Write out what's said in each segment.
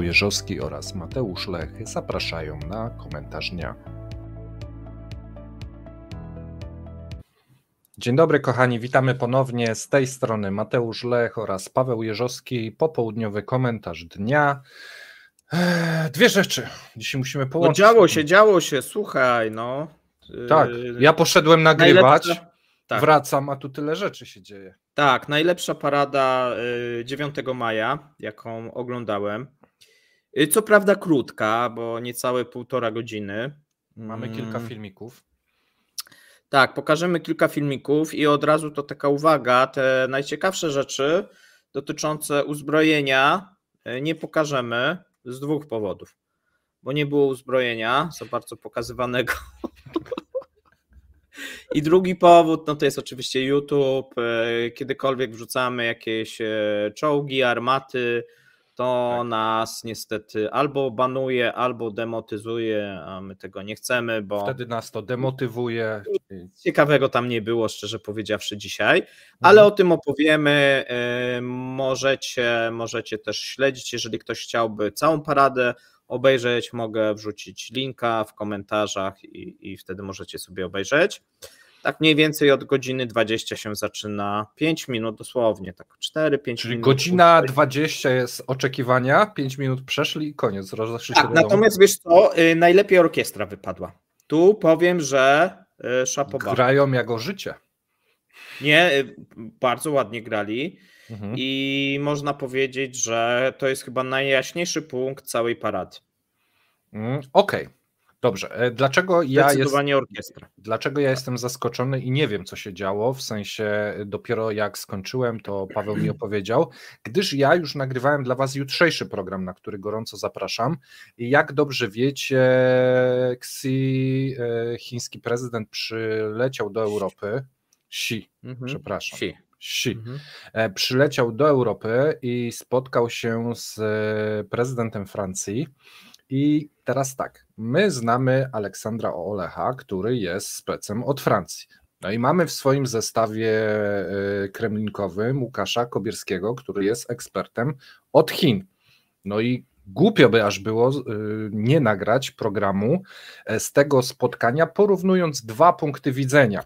Jeżowski oraz Mateusz Lech zapraszają na komentarz dnia. Dzień dobry kochani, witamy ponownie z tej strony Mateusz Lech oraz Paweł Jeżowski. Popołudniowy komentarz dnia. Dwie rzeczy dzisiaj musimy połączyć. No działo się, słuchaj, no. Tak, ja poszedłem nagrywać, wracam, a tu tyle rzeczy się dzieje. Tak, najlepsza parada 9 maja, jaką oglądałem. Co prawda krótka, bo niecałe 1,5 godziny. Mamy kilka filmików. Tak, pokażemy kilka filmików i od razu to taka uwaga, te najciekawsze rzeczy dotyczące uzbrojenia nie pokażemy z dwóch powodów. Bo nie było uzbrojenia za bardzo pokazywanego. I drugi powód, no to jest oczywiście YouTube. Kiedykolwiek wrzucamy jakieś czołgi, armaty, to nas niestety albo banuje, albo demotyzuje, a my tego nie chcemy, bo wtedy nas to demotywuje. Ciekawego tam nie było, szczerze powiedziawszy, dzisiaj, ale o tym opowiemy. Możecie też śledzić, jeżeli ktoś chciałby całą paradę obejrzeć, mogę wrzucić linka w komentarzach i wtedy możecie sobie obejrzeć. Tak mniej więcej od godziny 20 się zaczyna, 5 minut dosłownie, tak 4-5 minut. Czyli godzina 20 jest oczekiwania, 5 minut przeszli i koniec. Tak, natomiast wiesz co, najlepiej orkiestra wypadła. Tu powiem, że szapoba. Grają jak o życie. Nie, bardzo ładnie grali i można powiedzieć, że to jest chyba najjaśniejszy punkt całej parady. Okej. Dobrze, dlaczego ja jestem zaskoczony i nie wiem, co się działo, w sensie dopiero jak skończyłem, to Paweł mi opowiedział, gdyż ja już nagrywałem dla was jutrzejszy program, na który gorąco zapraszam i jak dobrze wiecie, chiński prezydent przyleciał do Europy, przyleciał do Europy i spotkał się z prezydentem Francji. I teraz tak, my znamy Aleksandra Olecha, który jest specem od Francji. No i mamy w swoim zestawie kremlinkowym Łukasza Kobierskiego, który jest ekspertem od Chin. No i głupio by aż było nie nagrać programu z tego spotkania, porównując dwa punkty widzenia.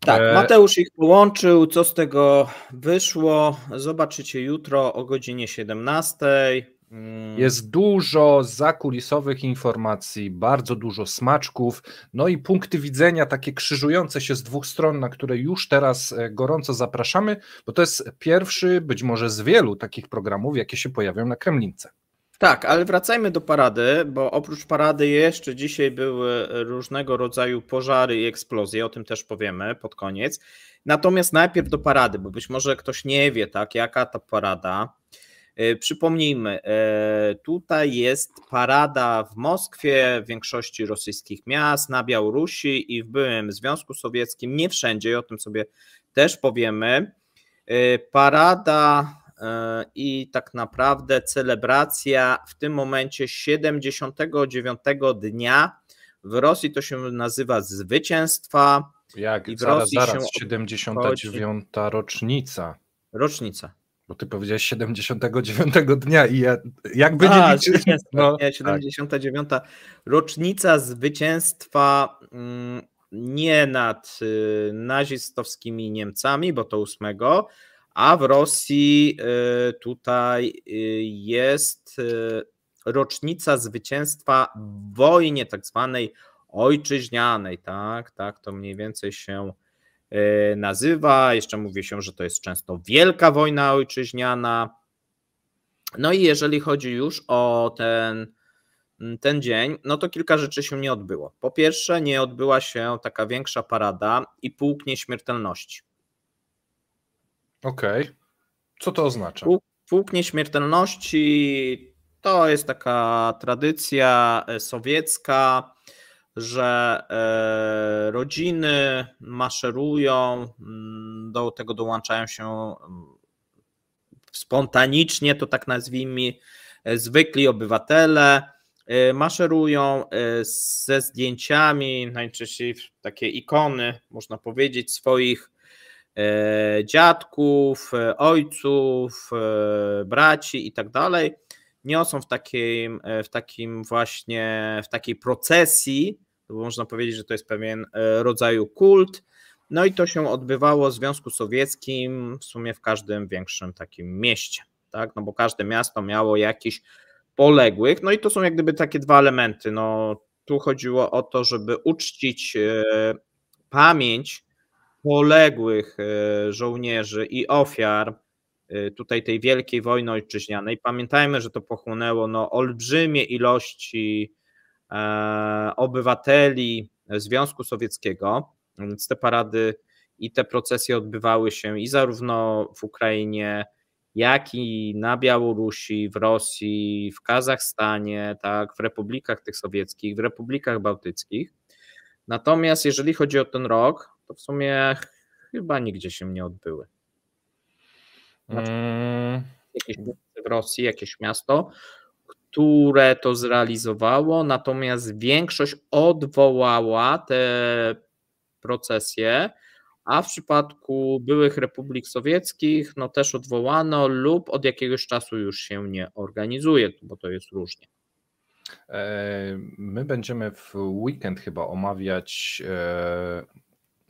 Tak, Mateusz ich połączył, co z tego wyszło, zobaczycie jutro o godzinie 17. Jest dużo zakulisowych informacji, bardzo dużo smaczków, no i punkty widzenia takie krzyżujące się z dwóch stron, na które już teraz gorąco zapraszamy, bo to jest pierwszy, być może z wielu takich programów, jakie się pojawią na Kremlince. Tak, ale wracajmy do parady, bo oprócz parady jeszcze dzisiaj były różnego rodzaju pożary i eksplozje, o tym też powiemy pod koniec. Natomiast najpierw do parady, bo być może ktoś nie wie, tak, jaka ta parada. Przypomnijmy, tutaj jest parada w Moskwie, w większości rosyjskich miast, na Białorusi i w byłym Związku Sowieckim, nie wszędzie, o tym sobie też powiemy. Parada i tak naprawdę celebracja w tym momencie 79. dnia, w Rosji to się nazywa zwycięstwa. Jak? I w zaraz, Rosji zaraz, 79. rocznica. Rocznica. Bo ty powiedziałeś 79 dnia i ja jakby nie liczyć. No, 79. rocznica zwycięstwa nie nad nazistowskimi Niemcami, bo to 8, a w Rosji tutaj jest rocznica zwycięstwa w wojnie tak zwanej ojczyźnianej, tak to mniej więcej się nazywa, jeszcze mówi się, że to jest często Wielka Wojna Ojczyźniana. No i jeżeli chodzi już o ten dzień, no to kilka rzeczy się nie odbyło. Po pierwsze, nie odbyła się taka większa parada i pułk nieśmiertelności. Okej. Co to oznacza? Pułk nieśmiertelności to jest taka tradycja sowiecka, że rodziny maszerują, do tego dołączają się spontanicznie, to tak nazwijmy, zwykli obywatele, maszerują ze zdjęciami, najczęściej takie ikony, można powiedzieć, swoich dziadków, ojców, braci i tak dalej. niosą w takiej procesji, bo można powiedzieć, że to jest pewien rodzaju kult. No i to się odbywało w Związku Sowieckim w sumie w każdym większym takim mieście, tak? No bo każde miasto miało jakiś poległych, no i to są jak gdyby takie dwa elementy. No, tu chodziło o to, żeby uczcić pamięć poległych żołnierzy i ofiar tutaj tej wielkiej wojny ojczyźnianej. Pamiętajmy, że to pochłonęło olbrzymie ilości obywateli Związku Sowieckiego, więc te parady i te procesje odbywały się i zarówno w Ukrainie, jak i na Białorusi, w Rosji, w Kazachstanie, tak, w republikach tych sowieckich, w republikach bałtyckich. Natomiast jeżeli chodzi o ten rok, to w sumie chyba nigdzie się nie odbyły. Jakieś miejsce w Rosji, jakieś miasto, które to zrealizowało, natomiast większość odwołała te procesje, a w przypadku byłych republik sowieckich no też odwołano lub od jakiegoś czasu już się nie organizuje, bo to jest różnie. My będziemy w weekend chyba omawiać,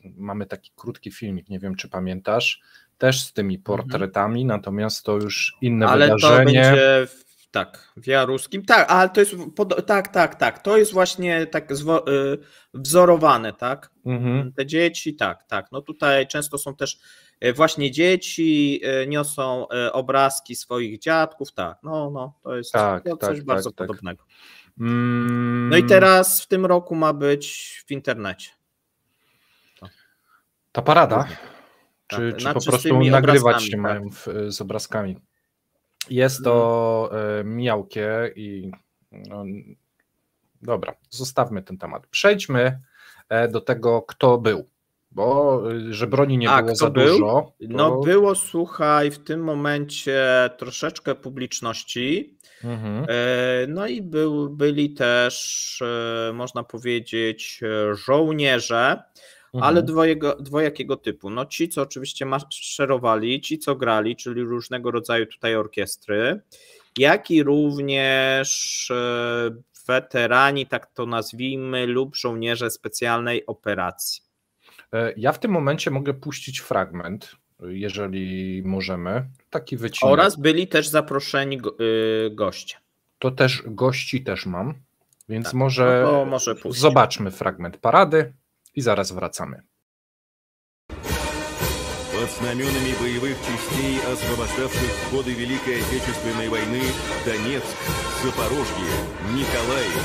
mamy taki krótki filmik, nie wiem czy pamiętasz, też z tymi portretami, natomiast to już inne wydarzenie. Ale to będzie w Jaruskim, tak, ale to jest, tak, to jest właśnie tak wzorowane, tak, te dzieci, tak, no tutaj często są też właśnie dzieci, niosą obrazki swoich dziadków, tak, no to jest coś bardzo podobnego. No i teraz w tym roku ma być w internecie. Ta parada? Czy po prostu nagrywać się mają z obrazkami? Jest to miałkie i no, dobra, zostawmy ten temat. Przejdźmy do tego, kto był, bo że broni nie było za dużo. To... No było, słuchaj, w tym momencie troszeczkę publiczności, no i byli też, można powiedzieć, żołnierze, ale dwojakiego typu. No ci, co oczywiście maszerowali, ci, co grali, czyli różnego rodzaju tutaj orkiestry, jak i również weterani, tak to nazwijmy, lub żołnierze specjalnej operacji. Ja w tym momencie mogę puścić fragment, jeżeli możemy, taki wycinek. Oraz byli też zaproszeni goście. To też gości też mam, więc tak, może zobaczmy fragment parady i zaraz wracamy. Под знаменами боевых частей, освобождавших в годы Великой Отечественной войны Донецк, Запорожье, Николаев,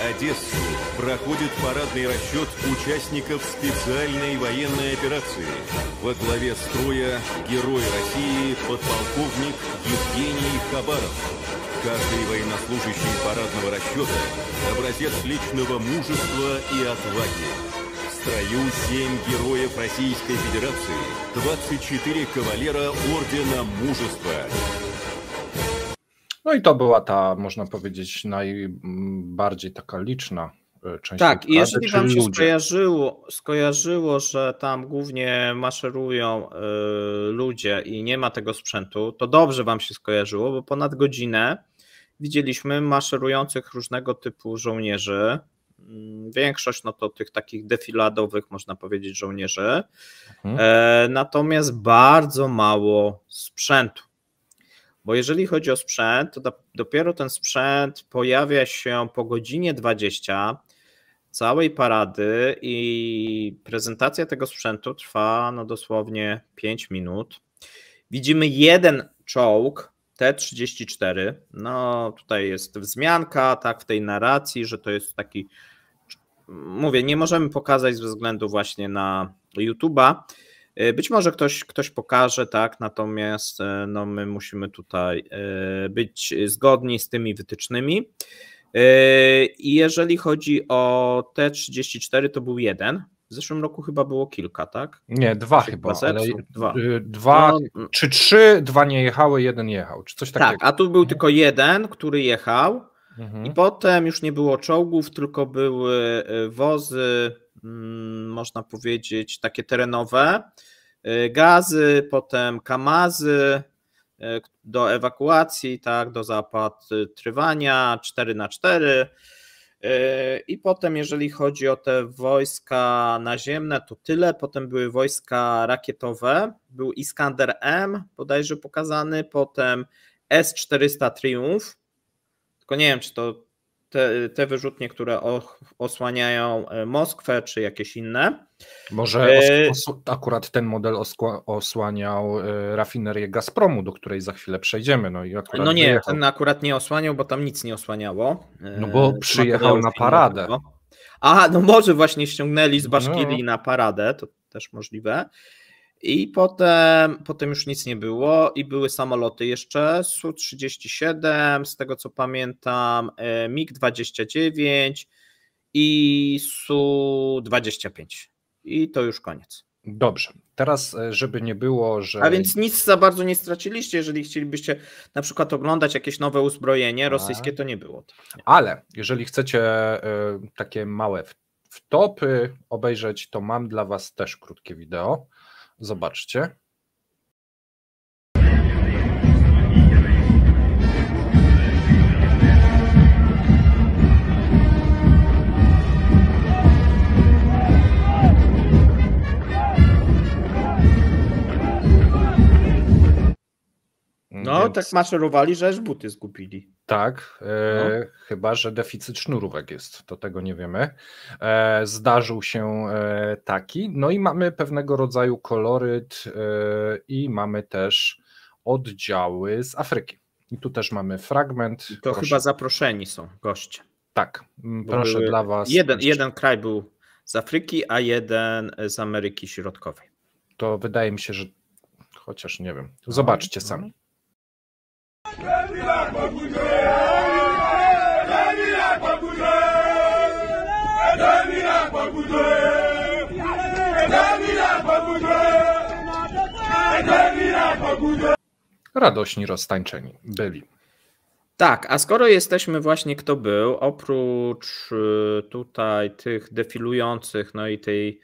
Одессу, проходит парадный расчет участников специальной военной операции. Во главе строя герой России подполковник Евгений Хабаров. Каждый военнослужащий парадного расчета – образец личного мужества и отваги. В строю 7 героев Российской Федерации, 24 кавалера Ордена Мужества. No i to była ta, można powiedzieć, najbardziej taka liczna część. Tak, i jeżeli wam się skojarzyło, że tam głównie maszerują ludzie i nie ma tego sprzętu, to dobrze wam się skojarzyło, bo ponad godzinę widzieliśmy maszerujących różnego typu żołnierzy. Większość no to tych takich defiladowych, można powiedzieć, żołnierzy, natomiast bardzo mało sprzętu, bo jeżeli chodzi o sprzęt, to dopiero ten sprzęt pojawia się po godzinie 20 całej parady i prezentacja tego sprzętu trwa no dosłownie 5 minut. Widzimy jeden czołg T-34, no tutaj jest wzmianka tak w tej narracji, że to jest taki, mówię, nie możemy pokazać ze względu właśnie na YouTube'a, być może ktoś pokaże, tak, natomiast no my musimy tutaj być zgodni z tymi wytycznymi. I jeżeli chodzi o T-34, to był jeden. W zeszłym roku chyba było kilka, tak? Nie, dwa chyba, ale dwa czy trzy, dwa nie jechały, jeden jechał, czy coś takiego. Tak, a tu był tylko jeden, który jechał i potem już nie było czołgów, tylko były wozy, można powiedzieć, takie terenowe, gazy, potem kamazy, do ewakuacji, tak, do zaopatrywania 4x4. I potem, jeżeli chodzi o te wojska naziemne, to tyle. Potem były wojska rakietowe, był Iskander M bodajże pokazany, potem S-400 Triumph, tylko nie wiem, czy to te wyrzutnie, które osłaniają Moskwę, czy jakieś inne. Może akurat ten model osłaniał rafinerię Gazpromu, do której za chwilę przejdziemy. No nie, ten akurat nie osłaniał, bo tam nic nie osłaniało. No bo przyjechał na paradę. A, no może właśnie ściągnęli z Baszkirii na paradę, to też możliwe. I potem już nic nie było i były samoloty jeszcze, Su-37, z tego co pamiętam, MiG-29 i Su-25 i to już koniec. Dobrze, teraz żeby nie było, że... A więc nic za bardzo nie straciliście, jeżeli chcielibyście na przykład oglądać jakieś nowe uzbrojenie rosyjskie, to nie było. Ale jeżeli chcecie takie małe wtopy obejrzeć, to mam dla was też krótkie wideo. Zobaczcie. No, więc... tak maszerowali, że aż buty zgubili. Tak, chyba że deficyt sznurówek jest, to tego nie wiemy. Zdarzył się taki, no i mamy pewnego rodzaju koloryt i mamy też oddziały z Afryki. I tu też mamy fragment. I to chyba zaproszeni są goście. Tak, proszę dla was. Jeden kraj był z Afryki, a jeden z Ameryki Środkowej. To wydaje mi się, że chociaż nie wiem. Zobaczcie sami. Radośni, roztańczeni byli. Tak, a skoro jesteśmy właśnie kto był, oprócz tutaj tych defilujących, no i tej,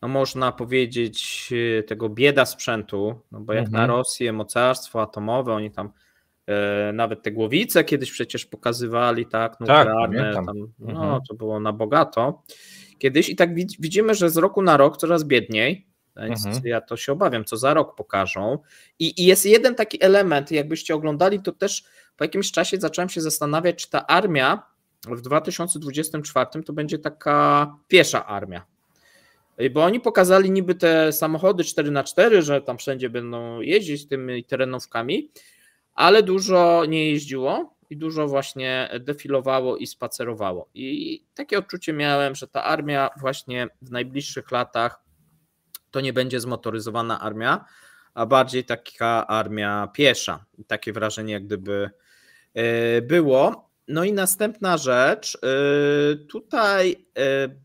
no można powiedzieć, tego bieda sprzętu, no bo jak na Rosję, mocarstwo atomowe, oni tam nawet te głowice kiedyś przecież pokazywali, tak, nuklearne, tak, tam, no to było na bogato kiedyś i tak widzimy, że z roku na rok coraz biedniej, więc ja to się obawiam, co za rok pokażą i jest jeden taki element, jakbyście oglądali, to też po jakimś czasie zacząłem się zastanawiać, czy ta armia w 2024 to będzie taka piesza armia, bo oni pokazali niby te samochody 4x4, że tam wszędzie będą jeździć tymi terenówkami, ale dużo nie jeździło i dużo właśnie defilowało i spacerowało. I takie odczucie miałem, że ta armia właśnie w najbliższych latach to nie będzie zmotoryzowana armia, a bardziej taka armia piesza. Takie wrażenie jak gdyby było. No i następna rzecz, tutaj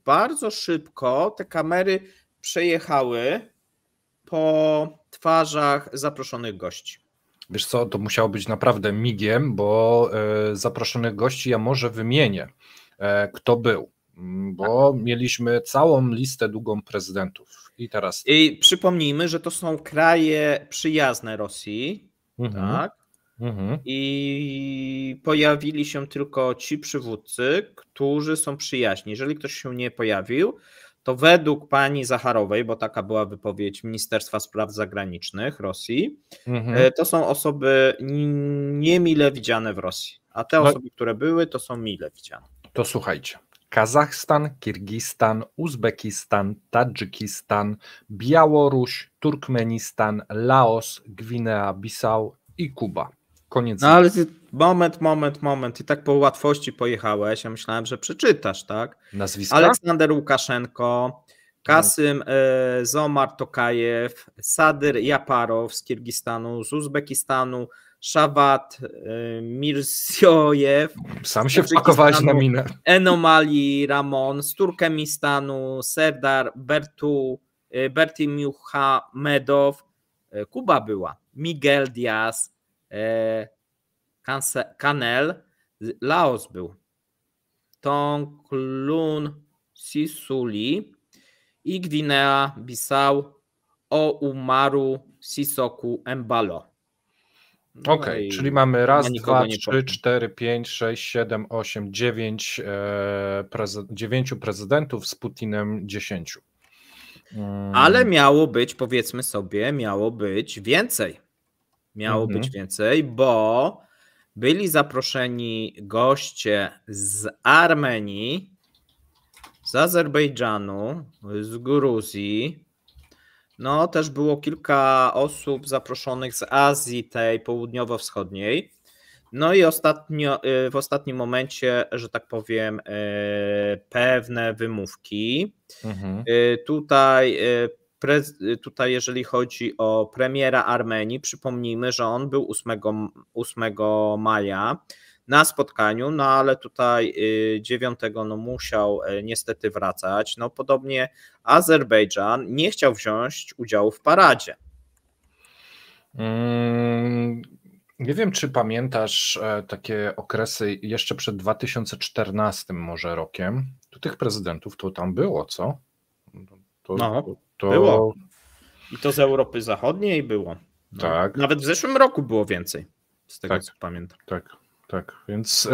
bardzo szybko te kamery przejechały po twarzach zaproszonych gości. Wiesz co, to musiało być naprawdę migiem, bo zaproszonych gości ja może wymienię, kto był, bo mieliśmy całą listę długą prezydentów. I teraz... I przypomnijmy, że to są kraje przyjazne Rosji, tak? I pojawili się tylko ci przywódcy, którzy są przyjaźni. Jeżeli ktoś się nie pojawił, to według pani Zacharowej, bo taka była wypowiedź Ministerstwa Spraw Zagranicznych Rosji, to są osoby niemile widziane w Rosji, a te osoby, które były, to są mile widziane. To słuchajcie, Kazachstan, Kirgistan, Uzbekistan, Tadżykistan, Białoruś, Turkmenistan, Laos, Gwinea-Bissau i Kuba. Koniec. No ale ty, moment. I tak po łatwości pojechałeś. Ja myślałem, że przeczytasz, tak? Nazwiska? Aleksander Łukaszenko, Kasym Zomar Tokajew, Sadyr Japarow z Kirgistanu, z Uzbekistanu, Szawat Mirziojew. Sam się wpakowałeś na minę. Enomali Ramon z Turkmenistanu, Serdar Bertimuhamedow, Kuba była, Miguel Diaz, Kanel, Laos był, Tonglun Sisuli i Gwinea-Bissau, Oumaru Sissoku Embalo. No Okej, i czyli mamy chyba raz, nikogo dwa, nie trzy, popchnął. 4, 5, 6, 7, 8, 9, 9 prezydentów z Putinem 10. Ale miało być, powiedzmy sobie, miało być więcej. Miało być Mhm. więcej, bo byli zaproszeni goście z Armenii, z Azerbejdżanu, z Gruzji. No, też było kilka osób zaproszonych z Azji tej południowo-wschodniej. No i w ostatnim momencie, że tak powiem, pewne wymówki. Mhm. Tutaj, jeżeli chodzi o premiera Armenii, przypomnijmy, że on był 8 maja na spotkaniu, no ale tutaj 9 no musiał niestety wracać. No podobnie Azerbejdżan nie chciał wziąć udziału w paradzie. Nie wiem, czy pamiętasz takie okresy jeszcze przed 2014 może rokiem. Tu tych prezydentów to tam było, co? No, było. I to z Europy Zachodniej było. No. Tak. Nawet w zeszłym roku było więcej, z tego co pamiętam. Tak. Więc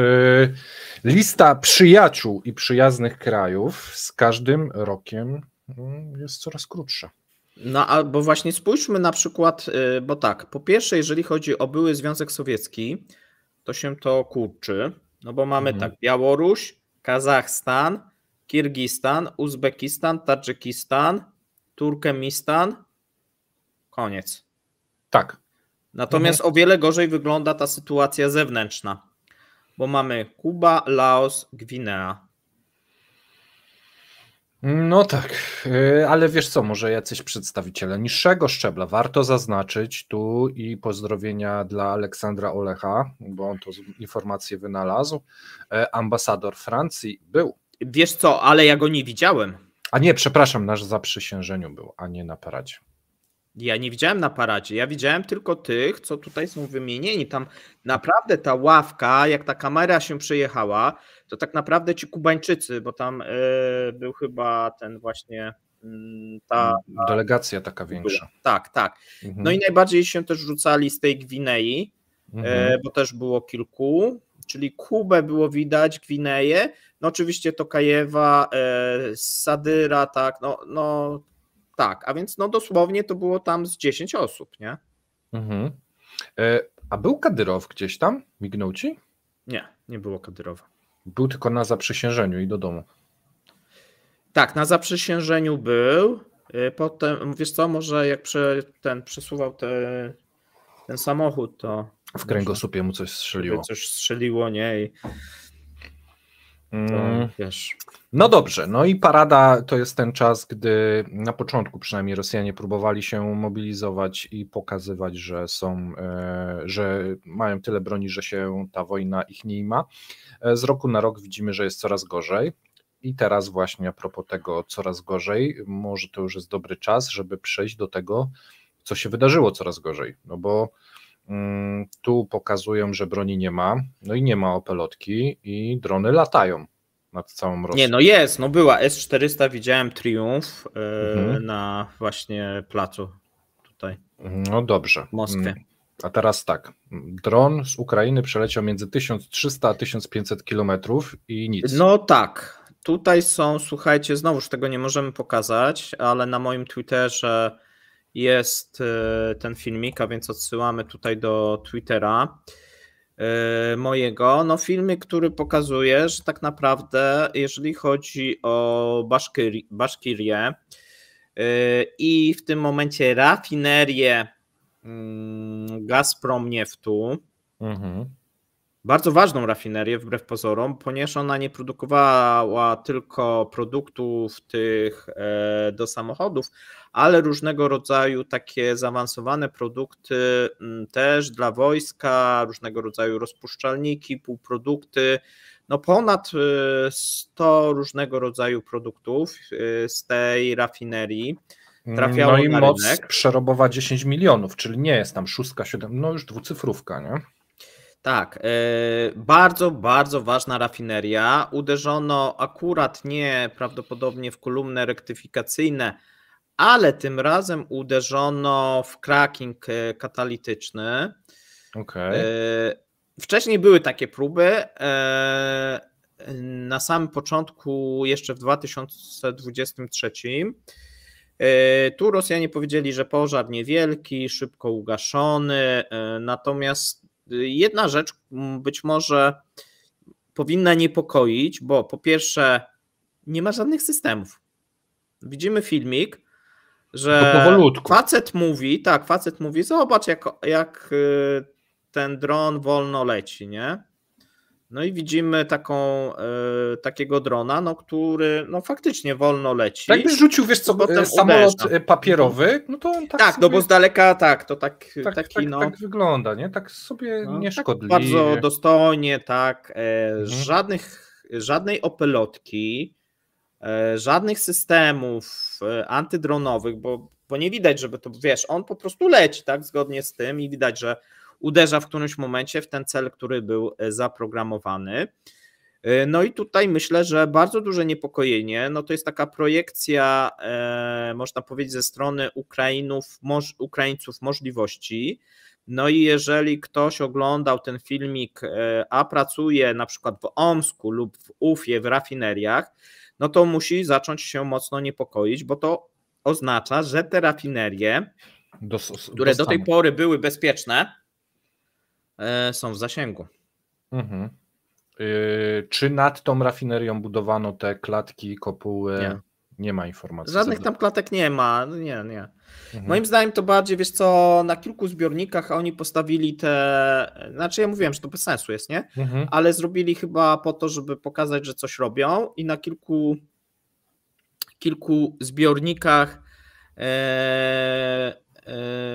lista przyjaciół i przyjaznych krajów z każdym rokiem jest coraz krótsza. No albo właśnie spójrzmy na przykład, bo tak, po pierwsze, jeżeli chodzi o były Związek Sowiecki, to się to kurczy, no bo mamy tak Białoruś, Kazachstan, Kirgistan, Uzbekistan, Tadżykistan, Turkmenistan, koniec. Tak. Natomiast o wiele gorzej wygląda ta sytuacja zewnętrzna, bo mamy Kuba, Laos, Gwinea. No tak, ale wiesz co, może jacyś przedstawiciele niższego szczebla. Warto zaznaczyć tu i pozdrowienia dla Aleksandra Olecha, bo on to informację wynalazł. Ambasador Francji był. Wiesz co, ale ja go nie widziałem. A nie, przepraszam, nasz zaprzysiężeniu był, a nie na paradzie. Ja nie widziałem na paradzie, ja widziałem tylko tych, co tutaj są wymienieni. Tam naprawdę ta ławka, jak ta kamera się przejechała, to tak naprawdę ci Kubańczycy, bo tam był chyba ten właśnie ta delegacja taka większa. Tak. No i najbardziej się też rzucali z tej Gwinei, bo też było kilku, czyli Kubę było widać, Gwineję, no oczywiście Tokajewa, Sadyra, tak, no tak, a więc no dosłownie to było tam z 10 osób, nie? A był Kadyrow gdzieś tam? Mignął ci? Nie było Kadyrowa. Był tylko na zaprzysiężeniu i do domu. Tak, na zaprzysiężeniu był. Potem, wiesz co, może jak przesuwał ten samochód, to w kręgosłupie mu coś strzeliło. Coś strzeliło, nie? I to, wiesz. No dobrze, no i parada to jest ten czas, gdy na początku przynajmniej Rosjanie próbowali się mobilizować i pokazywać, że mają tyle broni, że się ta wojna ich nie ima. Z roku na rok widzimy, że jest coraz gorzej i teraz właśnie a propos tego coraz gorzej, może to już jest dobry czas, żeby przejść do tego, co się wydarzyło coraz gorzej, no bo tu pokazują, że broni nie ma, no i nie ma opelotki i drony latają nad całą Rosją. Nie, no jest, no była S-400, widziałem Triumf na właśnie placu tutaj. No dobrze. W Moskwie. A teraz tak, dron z Ukrainy przeleciał między 1300 a 1500 kilometrów i nic. No tak, tutaj są, słuchajcie, znowuż tego nie możemy pokazać, ale na moim Twitterze jest ten filmik, a więc odsyłamy tutaj do Twittera mojego. No filmik, który pokazuje, że tak naprawdę jeżeli chodzi o Baszkirię i w tym momencie rafinerię Gazprom Nieftu, bardzo ważną rafinerię wbrew pozorom, ponieważ ona nie produkowała tylko produktów tych do samochodów, ale różnego rodzaju takie zaawansowane produkty też dla wojska, różnego rodzaju rozpuszczalniki, półprodukty, no ponad 100 różnego rodzaju produktów z tej rafinerii trafiało no i na moc rynek. przerobowa 10 milionów, czyli nie jest tam 6, 7, no już dwucyfrówka, nie? Tak, bardzo, bardzo ważna rafineria. Uderzono akurat nie prawdopodobnie w kolumny rektyfikacyjne, ale tym razem uderzono w cracking katalityczny. Okay. Wcześniej były takie próby. Na samym początku, jeszcze w 2023, tu Rosjanie powiedzieli, że pożar niewielki, szybko ugaszony, natomiast jedna rzecz być może powinna niepokoić, bo po pierwsze nie ma żadnych systemów. Widzimy filmik, że facet mówi, zobacz jak ten dron wolno leci, nie? No i widzimy takiego drona, no, który no, faktycznie wolno leci. Jakbyś rzucił, wiesz co, samolot papierowy, no to on tak sobie, no bo z daleka tak wygląda, nie? Tak sobie no, nieszkodliwie. Tak bardzo dostojnie, tak. Żadnej opelotki, żadnych systemów antydronowych, bo nie widać, żeby to, wiesz, on po prostu leci, tak, zgodnie z tym i widać, że uderza w którymś momencie w ten cel, który był zaprogramowany. No i tutaj myślę, że bardzo duże niepokojenie, no to jest taka projekcja, można powiedzieć, ze strony Ukraińców możliwości. No i jeżeli ktoś oglądał ten filmik, a pracuje na przykład w Omsku lub w Ufie, w rafineriach, no to musi zacząć się mocno niepokoić, bo to oznacza, że te rafinerie, które do tej pory były bezpieczne, są w zasięgu. Mhm. Czy nad tą rafinerią budowano te klatki, kopuły? Nie ma informacji. Żadnych tam klatek nie ma. Nie. Mhm. Moim zdaniem to bardziej, wiesz co, na kilku zbiornikach oni postawili znaczy ja mówiłem, że to bez sensu jest, nie? Mhm. Ale zrobili chyba po to, żeby pokazać, że coś robią i na kilku zbiornikach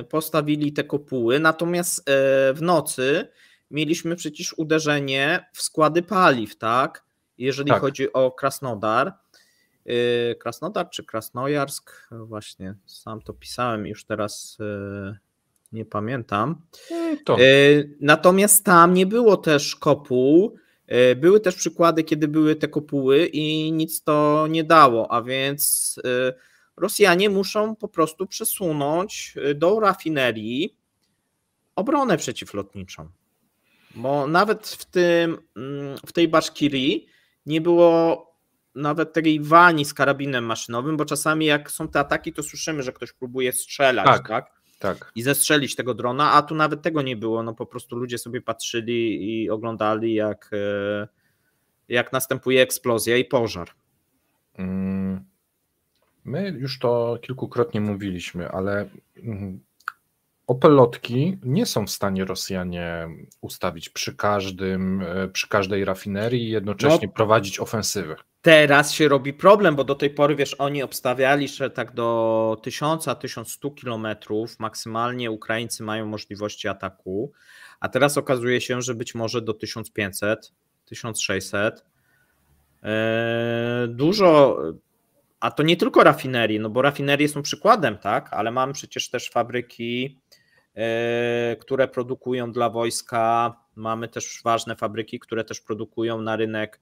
postawili te kopuły, natomiast w nocy mieliśmy przecież uderzenie w składy paliw, tak? Jeżeli chodzi o Krasnodar. Krasnodar czy Krasnojarsk? Właśnie, sam to pisałem, już teraz nie pamiętam. Natomiast tam nie było też kopuł. Były też przykłady, kiedy były te kopuły i nic to nie dało, a więc Rosjanie muszą po prostu przesunąć do rafinerii obronę przeciwlotniczą. Bo nawet w tej Baszkirii nie było nawet tej wani z karabinem maszynowym, bo czasami jak są te ataki, to słyszymy, że ktoś próbuje strzelać, tak? I zestrzelić tego drona, a tu nawet tego nie było, no po prostu ludzie sobie patrzyli i oglądali jak następuje eksplozja i pożar. My już to kilkukrotnie mówiliśmy, ale opelotki nie są w stanie Rosjanie ustawić przy każdej rafinerii i jednocześnie prowadzić ofensywy. Teraz się robi problem, bo do tej pory, wiesz, oni obstawiali, że tak do 1000–1100 kilometrów maksymalnie Ukraińcy mają możliwości ataku, a teraz okazuje się, że być może do 1500–1600. Dużo, a to nie tylko rafinerie, no bo rafinerie są przykładem, tak, ale mamy przecież też fabryki, które produkują dla wojska, mamy też ważne fabryki, które też produkują na rynek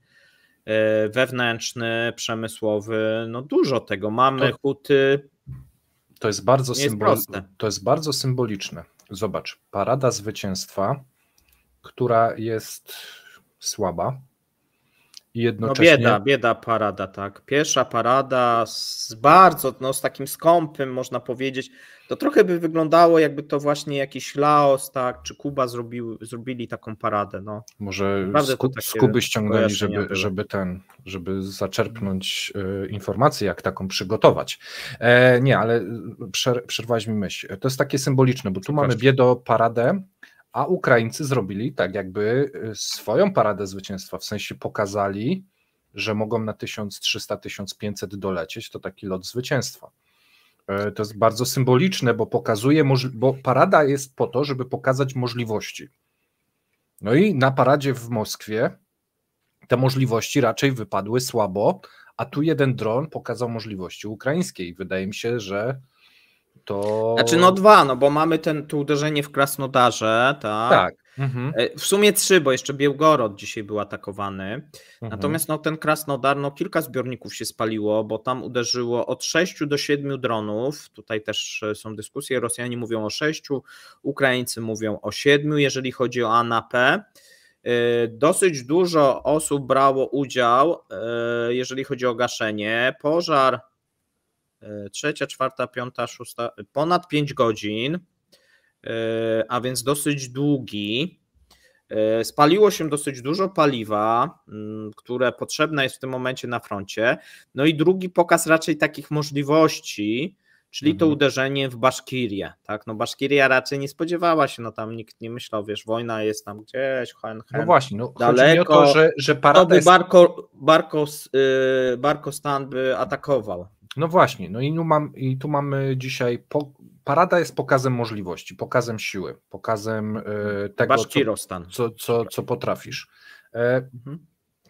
wewnętrzny, przemysłowy, no dużo tego, mamy huty. To jest bardzo symboliczne. Zobacz, parada zwycięstwa, która jest słaba i jednocześnie... No bieda parada, tak. Pierwsza parada z takim skąpym, można powiedzieć, to trochę by wyglądało, jakby to właśnie jakiś Laos, tak, czy Kuba zrobili taką paradę. No. Może z Kuby ściągnęli, żeby zaczerpnąć informacje, jak taką przygotować. Nie, ale przerwałeś mi myśl. To jest takie symboliczne, bo tu mamy biedoparadę, a Ukraińcy zrobili tak jakby swoją paradę zwycięstwa, w sensie pokazali, że mogą na 1300–1500 dolecieć, to taki lot zwycięstwa. To jest bardzo symboliczne, bo pokazuje, bo parada jest po to, żeby pokazać możliwości. No i na paradzie w Moskwie te możliwości raczej wypadły słabo, a tu jeden dron pokazał możliwości ukraińskie i wydaje mi się, że to... Znaczy no 2, no bo mamy to uderzenie w Krasnodarze, tak? Tak. Mhm. W sumie 3, bo jeszcze Białgorod dzisiaj był atakowany. Natomiast no ten Krasnodar, no kilka zbiorników się spaliło, bo tam uderzyło od 6 do 7 dronów. Tutaj też są dyskusje. Rosjanie mówią o 6, Ukraińcy mówią o 7, jeżeli chodzi o ANAP. Dosyć dużo osób brało udział, jeżeli chodzi o gaszenie. Pożar 3, 4, 5, 6, ponad 5 godzin, a więc dosyć długi. Spaliło się dosyć dużo paliwa, które potrzebne jest w tym momencie na froncie. No i drugi pokaz raczej takich możliwości, czyli to uderzenie w Baszkirię. Tak? No Baszkiria raczej nie spodziewała się, no tam nikt nie myślał, wiesz, wojna jest tam gdzieś, no właśnie, no daleko. chodzi mi o to, że parada jest... Barkostan by atakował. No właśnie, no i tu mamy dzisiaj, parada jest pokazem możliwości, pokazem siły, pokazem tego, co potrafisz.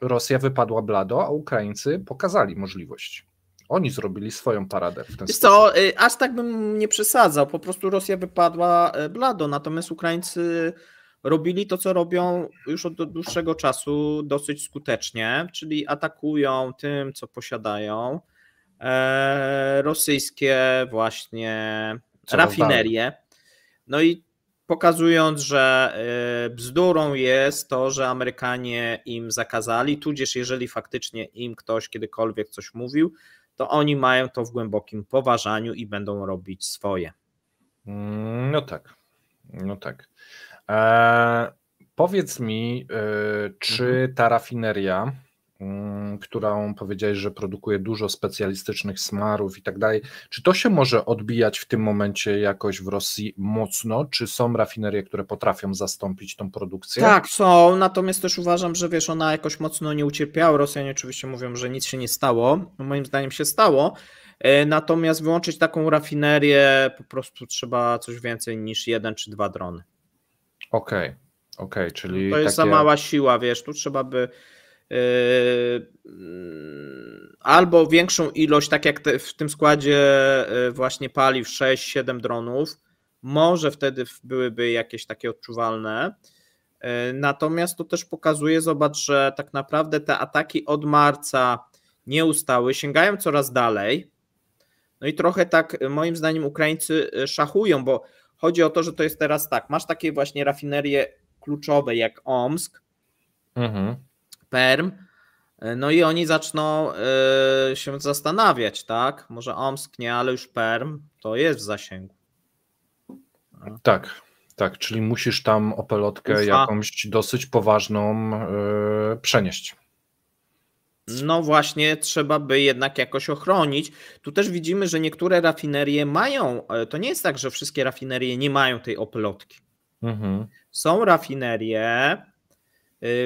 Rosja wypadła blado, a Ukraińcy pokazali możliwość. Oni zrobili swoją paradę w ten sposób. Aż tak bym nie przesadzał, po prostu Rosja wypadła blado, natomiast Ukraińcy robili to, co robią już od dłuższego czasu dosyć skutecznie, czyli atakują tym, co posiadają, rosyjskie właśnie rafinerie. No i pokazując, że bzdurą jest to, że Amerykanie im zakazali, tudzież jeżeli faktycznie im ktoś kiedykolwiek coś mówił, to oni mają to w głębokim poważaniu i będą robić swoje. No tak. Powiedz mi, czy ta rafineria, którą powiedziałeś, że produkuje dużo specjalistycznych smarów i tak dalej, czy to się może odbijać w tym momencie jakoś w Rosji mocno? Czy są rafinerie, które potrafią zastąpić tą produkcję? Tak, są, natomiast też uważam, że wiesz, ona jakoś mocno nie ucierpiała. Rosjanie oczywiście mówią, że nic się nie stało. Moim zdaniem się stało. Natomiast wyłączyć taką rafinerię po prostu trzeba coś więcej niż 1 czy 2 drony. Okej, czyli to jest za mała siła, wiesz, tu trzeba by albo większą ilość, tak jak w tym składzie właśnie paliw 6-7 dronów, może wtedy byłyby jakieś takie odczuwalne. Natomiast to też pokazuje, zobacz, że tak naprawdę te ataki od marca nie ustały, sięgają coraz dalej. No i trochę tak moim zdaniem Ukraińcy szachują, bo chodzi o to, że to jest teraz tak, masz takie właśnie rafinerie kluczowe jak Omsk, Perm, no i oni zaczną się zastanawiać, tak? Może Omsk nie, ale już Perm to jest w zasięgu. Tak, czyli musisz tam opelotkę jakąś dosyć poważną przenieść. No właśnie, trzeba by jednak jakoś ochronić. Tu też widzimy, że niektóre rafinerie mają, to nie jest tak, że wszystkie rafinerie nie mają tej opelotki. Są rafinerie,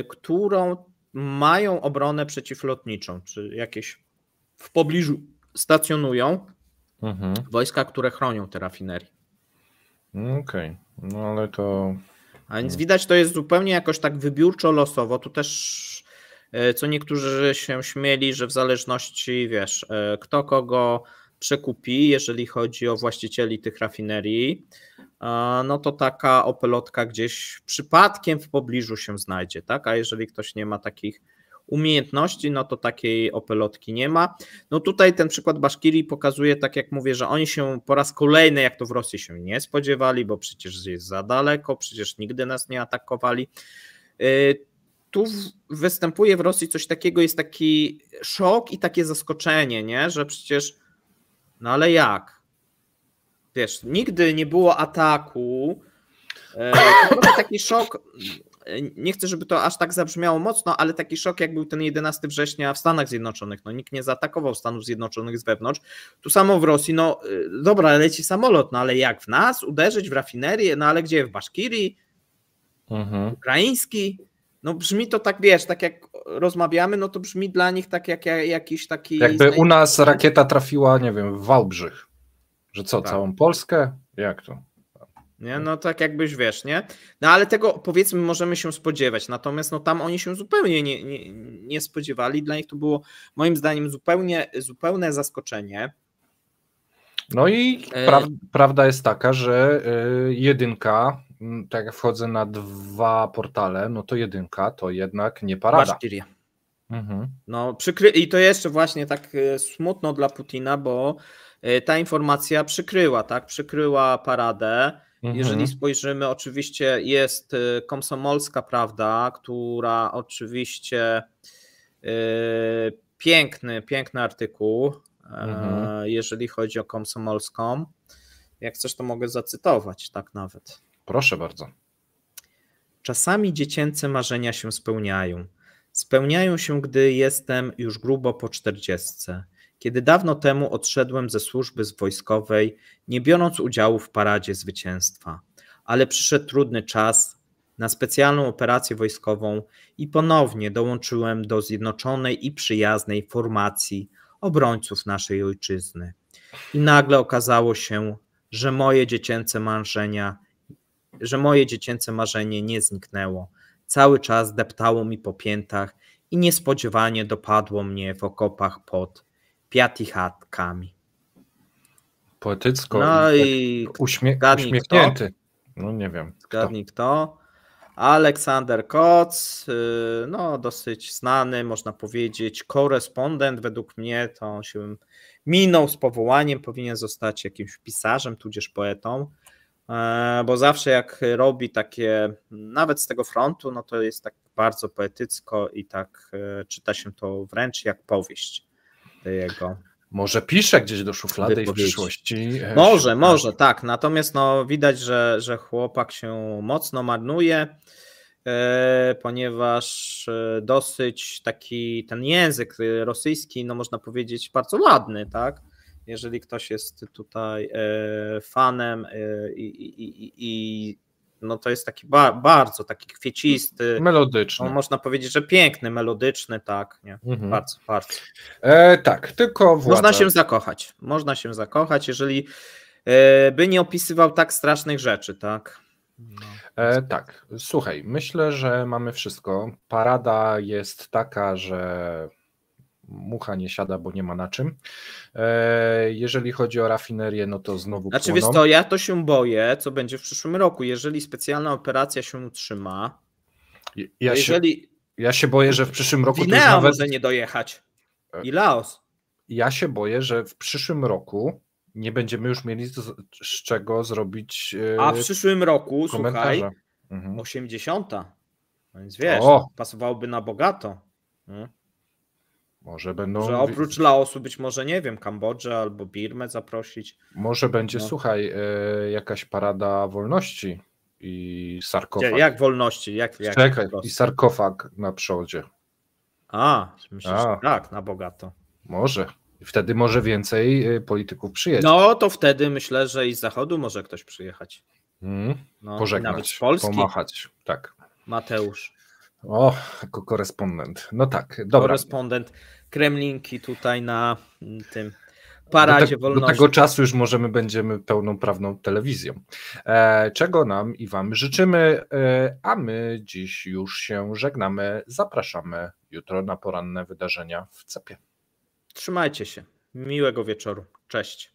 którą mają obronę przeciwlotniczą, czy jakieś w pobliżu stacjonują wojska, które chronią te rafinerie. Okej, no ale to... A więc widać, to jest zupełnie jakoś tak wybiórczo, losowo. Tu też co niektórzy się śmieli, że w zależności, wiesz, kto kogo przekupi, jeżeli chodzi o właścicieli tych rafinerii, no to taka opelotka gdzieś przypadkiem w pobliżu się znajdzie, tak? A jeżeli ktoś nie ma takich umiejętności, no to takiej opelotki nie ma. No tutaj ten przykład Baszkirii pokazuje, tak jak mówię, że oni się po raz kolejny, jak to w Rosji, się nie spodziewali, bo przecież jest za daleko, przecież nigdy nas nie atakowali. Tu występuje w Rosji coś takiego, jest taki szok i takie zaskoczenie, nie? Że przecież, no ale jak? Wiesz, nigdy nie było ataku. To trochę taki szok, nie chcę, żeby to aż tak zabrzmiało mocno, ale taki szok, jak był ten 11 września w Stanach Zjednoczonych. No nikt nie zaatakował Stanów Zjednoczonych z wewnątrz. Tu samo w Rosji, no dobra, leci samolot, no ale jak w nas? Uderzyć w rafinerię? No ale gdzie? W Baszkirii? Ukraiński? No brzmi to tak, wiesz, tak jak rozmawiamy, no to brzmi dla nich tak jak jakiś taki... Jakby u nas rakieta trafiła, nie wiem, w Wałbrzych. Że co, całą Polskę? Jak to? Nie? No tak jakbyś, wiesz, nie? No ale tego, powiedzmy, możemy się spodziewać, natomiast no tam oni się zupełnie nie spodziewali, dla nich to było moim zdaniem zupełne zaskoczenie. No i prawda jest taka, że jedynka, tak jak wchodzę na 2 portale, no to jedynka to jednak nie parada. No, i to jeszcze właśnie tak smutno dla Putina, bo ta informacja przykryła paradę. Jeżeli spojrzymy, oczywiście jest Komsomolska Prawda, która oczywiście piękny artykuł, jeżeli chodzi o Komsomolską. Jak chcesz, to mogę zacytować, tak nawet. Proszę bardzo. Czasami dziecięce marzenia się spełniają. Spełniają się, gdy jestem już grubo po 40, kiedy dawno temu odszedłem ze służby wojskowej, nie biorąc udziału w paradzie zwycięstwa. Ale przyszedł trudny czas na specjalną operację wojskową i ponownie dołączyłem do zjednoczonej i przyjaznej formacji obrońców naszej ojczyzny. I nagle okazało się, że moje dziecięce marzenie nie zniknęło. Cały czas deptało mi po piętach i niespodziewanie dopadło mnie w okopach pod Piatichatkami. Poetycko no i uśmiechnięty. No nie wiem. Zgadnij kto. Aleksander Koc, no dosyć znany, można powiedzieć, korespondent. Według mnie to on się minął z powołaniem, powinien zostać jakimś pisarzem, tudzież poetą, bo zawsze jak robi takie, nawet z tego frontu, no to jest tak bardzo poetycko i tak czyta się to wręcz jak powieść jego. Może pisze gdzieś do szuflady i w przyszłości. Może, tak. Natomiast no, widać, że chłopak się mocno marnuje, ponieważ dosyć taki ten język rosyjski, no można powiedzieć, bardzo ładny, tak? Jeżeli ktoś jest tutaj fanem i no to jest taki bardzo taki kwiecisty, melodyczny. No, można powiedzieć, że piękny, melodyczny, tak, nie? Bardzo. Tak, tylko Można się zakochać, jeżeli by nie opisywał tak strasznych rzeczy, tak? No. Tak, słuchaj, myślę, że mamy wszystko. Parada jest taka, że mucha nie siada, bo nie ma na czym. Jeżeli chodzi o rafinerię, no to znowu Znaczy wiesz co, ja to się boję, co będzie w przyszłym roku, jeżeli specjalna operacja się utrzyma. Ja się boję, że w przyszłym roku Gwinea nawet może nie dojechać i Laos. Ja się boję, że w przyszłym roku nie będziemy już mieli z czego zrobić a w przyszłym roku, komentarza. Słuchaj, 80. Więc wiesz, pasowałoby na bogato. Może będą. Że oprócz Laosu być może, nie wiem, Kambodżę albo Birmę zaprosić. Może będzie, słuchaj, jakaś parada wolności i sarkofag. Jak wolności? Czekaj, i sarkofag na przodzie. Myślisz, że tak, na bogato. Może. Wtedy może więcej polityków przyjedzie. No to wtedy myślę, że i z zachodu może ktoś przyjechać. Pożegnać, nawet z Polski. pomachać. Tak. Mateusz. Jako korespondent. No tak, dobra. Korespondent Kremlinki tutaj na tym paradzie wolności. Do tego czasu już będziemy pełnoprawną telewizją. Czego nam i wam życzymy, a my dziś już się żegnamy. Zapraszamy jutro na poranne wydarzenia w CEP-ie. Trzymajcie się. Miłego wieczoru. Cześć.